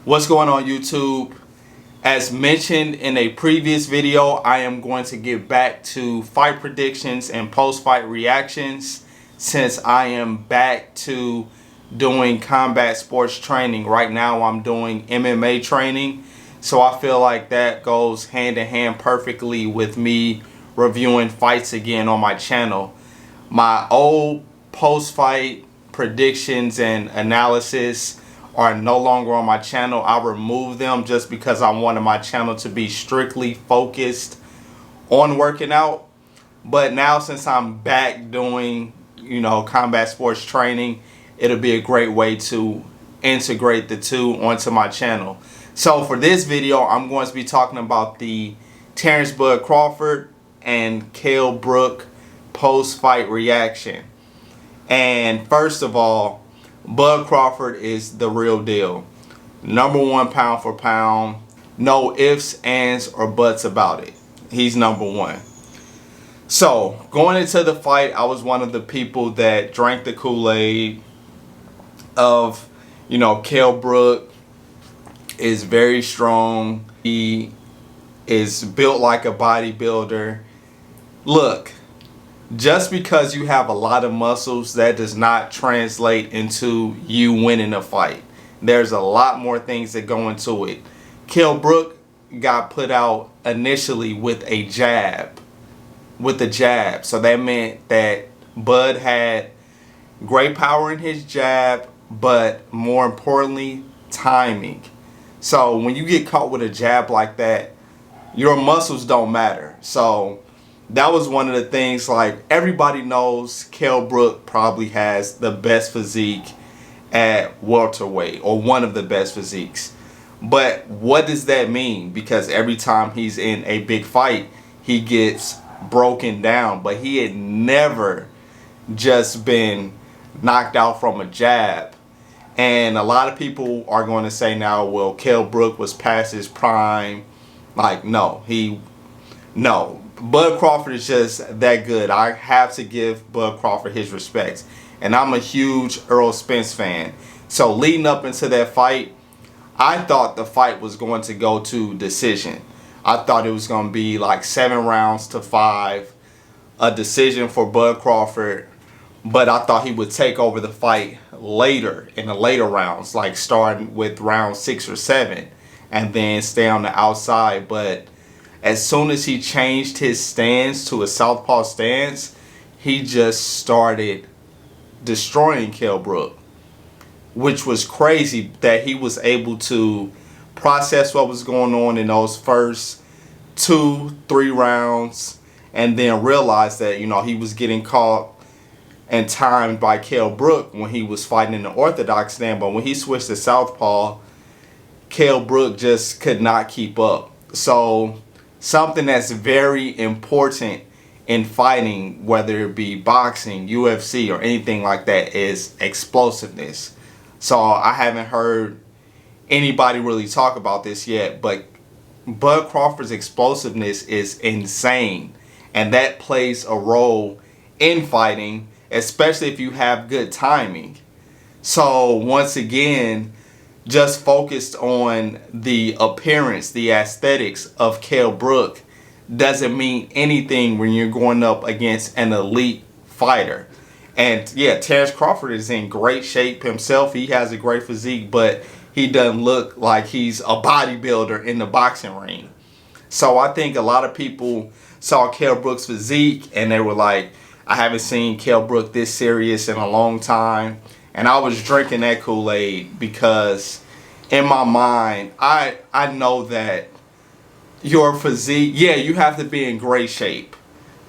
What's going on, YouTube? As mentioned in a previous video, I am going to get back to fight predictions and post-fight reactions since I am back to doing combat sports training. Right now I'm doing MMA training, so I feel like that goes hand in hand perfectly with me reviewing fights again on my channel. My old post-fight predictions and analysis are no longer on my channel. I removed them just because I wanted my channel to be strictly focused on working out. But now, since I'm back doing, combat sports training, it'll be a great way to integrate the two onto my channel. So for this video, I'm going to be talking about the Terence Crawford and Kell Brook post-fight reaction. And first of all, Bud Crawford is the real deal. #1 pound for pound. No ifs, ands, or buts about it. He's #1. So, going into the fight, I was one of the people that drank the Kool-Aid of, Kell Brook is very strong. He is built like a bodybuilder. Look, just because you have a lot of muscles, that does not translate into you winning a fight. There's a lot more things that go into it. Kell Brook got put out initially with a jab. So that meant that Bud had great power in his jab, but more importantly, timing. So when you get caught with a jab like that, your muscles don't matter. So that was one of the things. Like, everybody knows Kell Brook probably has the best physique at welterweight, or one of the best physiques. But what does that mean? Because every time he's in a big fight, he gets broken down. But he had never just been knocked out from a jab. And a lot of people are going to say now, well, Kell Brook was past his prime. Like, no. Bud Crawford is just that good. I have to give Bud Crawford his respects. And I'm a huge Errol Spence fan. So leading up into that fight, I thought the fight was going to go to decision. I thought it was going to be like 7 rounds to 5. A decision for Bud Crawford. But I thought he would take over the fight later, in the later rounds. Like starting with round 6 or 7. And then stay on the outside. But as soon as he changed his stance to a southpaw stance, he just started destroying Kell Brook, which was crazy that he was able to process what was going on in those first 2-3 rounds and then realize that, he was getting caught and timed by Kell Brook when he was fighting in the orthodox stand. But when he switched to southpaw, Kell Brook just could not keep up. So something that's very important in fighting, whether it be boxing, UFC, or anything like that, is explosiveness. So I haven't heard anybody really talk about this yet, but Bud Crawford's explosiveness is insane. And that plays a role in fighting, especially if you have good timing. So once again, just focused on the appearance, the aesthetics of Kell Brook doesn't mean anything when you're going up against an elite fighter. And yeah, Terence Crawford is in great shape himself. He has a great physique, but he doesn't look like he's a bodybuilder in the boxing ring. So I think a lot of people saw Kell Brook's physique and they were like, I haven't seen Kell Brook this serious in a long time. And I was drinking that Kool-Aid because in my mind, I know that your physique, yeah, you have to be in great shape.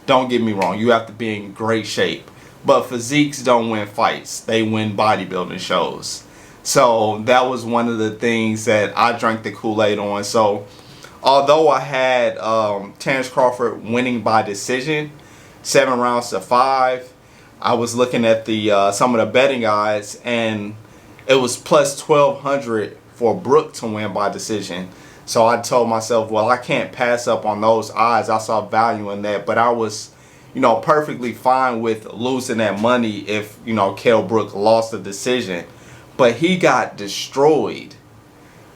Don't get me wrong, you have to be in great shape. But physiques don't win fights. They win bodybuilding shows. So that was one of the things that I drank the Kool-Aid on. So although I had Terence Crawford winning by decision, 7 rounds to 5, I was looking at the some of the betting odds, and it was plus 1,200 for Brook to win by decision. So I told myself, well, I can't pass up on those odds. I saw value in that, but I was, perfectly fine with losing that money if, Kell Brook lost the decision. But he got destroyed.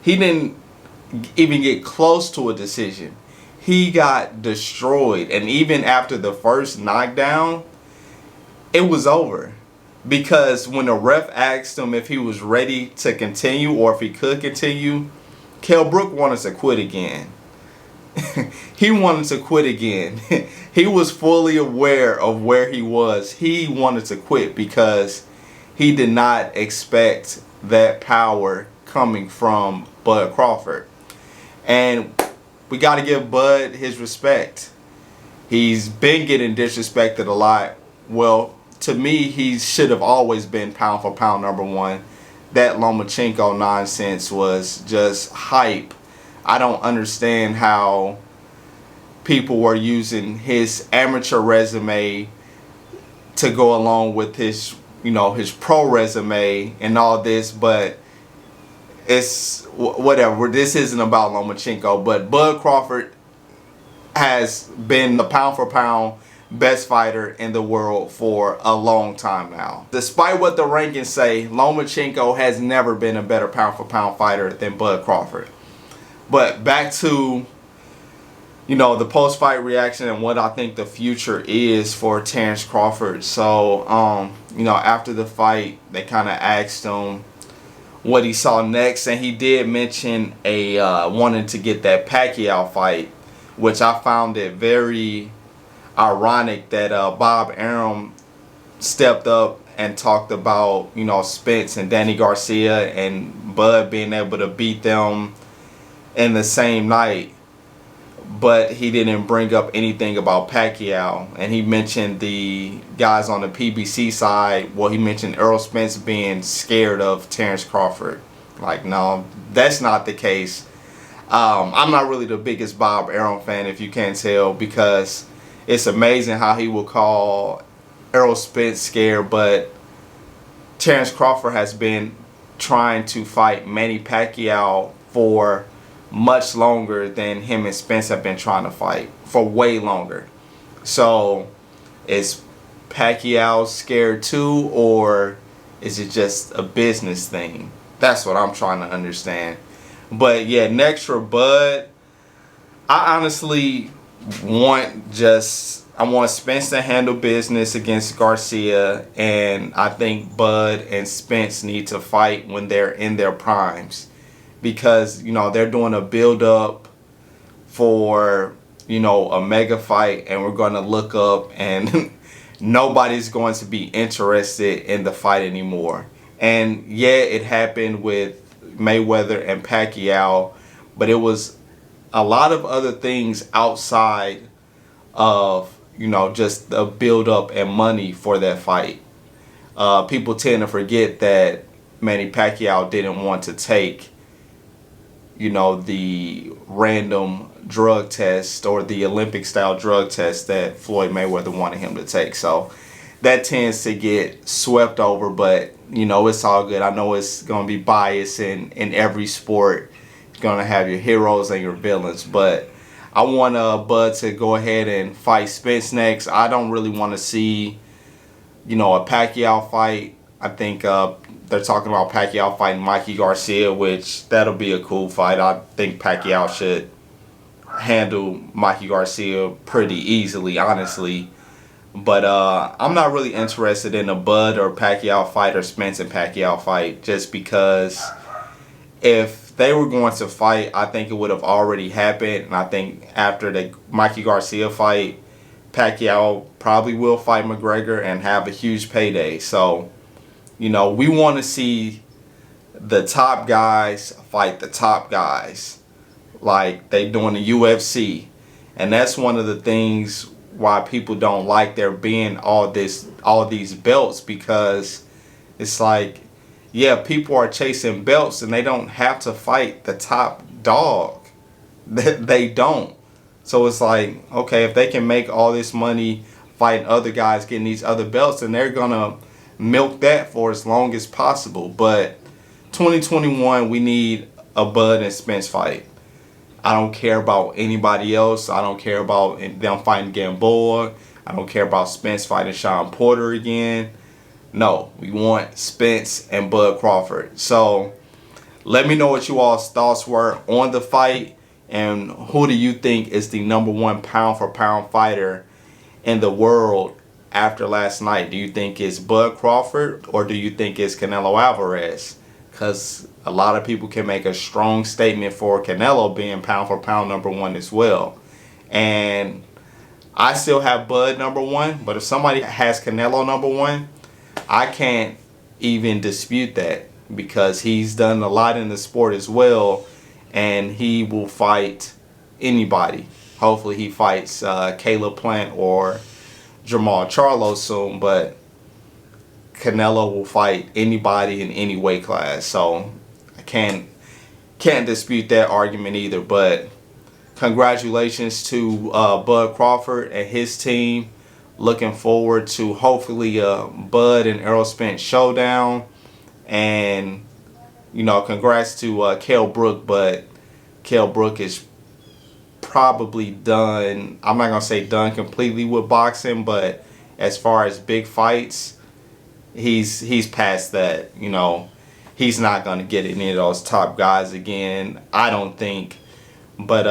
He didn't even get close to a decision. He got destroyed. And even after the first knockdown, it was over. Because when the ref asked him if he was ready to continue or if he could continue, Kell Brook wanted to quit again. He wanted to quit again. He was fully aware of where he was. He wanted to quit because he did not expect that power coming from Bud Crawford. And we got to give Bud his respect. He's been getting disrespected a lot. Well, to me, he should have always been pound for pound #1. That Lomachenko nonsense was just hype. I don't understand how people were using his amateur resume to go along with his, his pro resume and all this, but it's whatever. This isn't about Lomachenko, but Bud Crawford has been the pound for pound best fighter in the world for a long time now. Despite what the rankings say, Lomachenko has never been a better pound for pound fighter than Bud Crawford. But back to, the post-fight reaction and what I think the future is for Terence Crawford. So, after the fight, they kind of asked him what he saw next, and he did mention wanting to get that Pacquiao fight, which I found it very ironic that Bob Arum stepped up and talked about, Spence and Danny Garcia and Bud being able to beat them in the same night, but he didn't bring up anything about Pacquiao. And he mentioned the guys on the PBC side. Well, he mentioned Errol Spence being scared of Terence Crawford. Like, no, that's not the case. I'm not really the biggest Bob Arum fan, if you can't tell, because it's amazing how he will call Errol Spence scared, but Terence Crawford has been trying to fight Manny Pacquiao for much longer than him and Spence have been trying to fight, for way longer. So is Pacquiao scared too, or is it just a business thing? That's what I'm trying to understand. But yeah, next for Bud, I honestly want Spence to handle business against Garcia, and I think Bud and Spence need to fight when they're in their primes, because they're doing a build up for a mega fight, and we're going to look up and nobody's going to be interested in the fight anymore. And yeah, it happened with Mayweather and Pacquiao, but it was a lot of other things outside of just the build up and money for that fight. People tend to forget that Manny Pacquiao didn't want to take the random drug test or the Olympic style drug test that Floyd Mayweather wanted him to take. So that tends to get swept over, but it's all good. I know it's going to be biased in every sport. You're going to have your heroes and your villains, but I want Bud to go ahead and fight Spence next. I don't really want to see a Pacquiao fight. I think they're talking about Pacquiao fighting Mikey Garcia, which that'll be a cool fight. I think Pacquiao should handle Mikey Garcia pretty easily, honestly. But I'm not really interested in a Bud or Pacquiao fight or Spence and Pacquiao fight, just because if they were going to fight, I think it would have already happened. And I think after the Mikey Garcia fight, Pacquiao probably will fight McGregor and have a huge payday. So, we want to see the top guys fight the top guys like they do in the UFC. And that's one of the things why people don't like there being all these belts, because it's like, yeah, people are chasing belts and they don't have to fight the top dog. They don't. So it's like, okay, if they can make all this money fighting other guys getting these other belts, then they're gonna milk that for as long as possible. But 2021, we need a Bud and Spence fight. I don't care about anybody else. I don't care about them fighting Gamboa. I don't care about Spence fighting Sean Porter again. No, we want Spence and Bud Crawford. So Let me know what you all's thoughts were on the fight, and who do you think is the #1 pound for pound fighter in the world after last night? Do you think it's Bud Crawford, or do you think it's Canelo Alvarez? Because a lot of people can make a strong statement for Canelo being pound for pound #1 as well. And I still have Bud #1, but if somebody has Canelo #1, I can't even dispute that, because he's done a lot in the sport as well, and he will fight anybody. Hopefully he fights Caleb Plant or Jamal Charlo soon, but Canelo will fight anybody in any weight class. So I can't dispute that argument either. But congratulations to Bud Crawford and his team. Looking forward to hopefully Bud and Errol Spence showdown. And congrats to Kell Brook, but Kell Brook is probably done. I'm not gonna say done completely with boxing, but as far as big fights, he's past that. He's not gonna get any of those top guys again, I don't think. But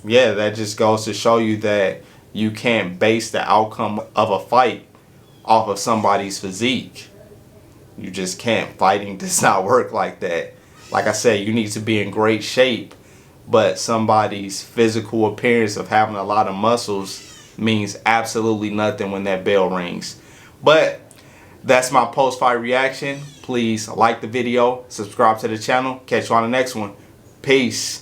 yeah, that just goes to show you that you can't base the outcome of a fight off of somebody's physique. You just can't. Fighting does not work like that. Like I said, you need to be in great shape, but somebody's physical appearance of having a lot of muscles means absolutely nothing when that bell rings. But that's my post-fight reaction. Please like the video, subscribe to the channel. Catch you on the next one. Peace.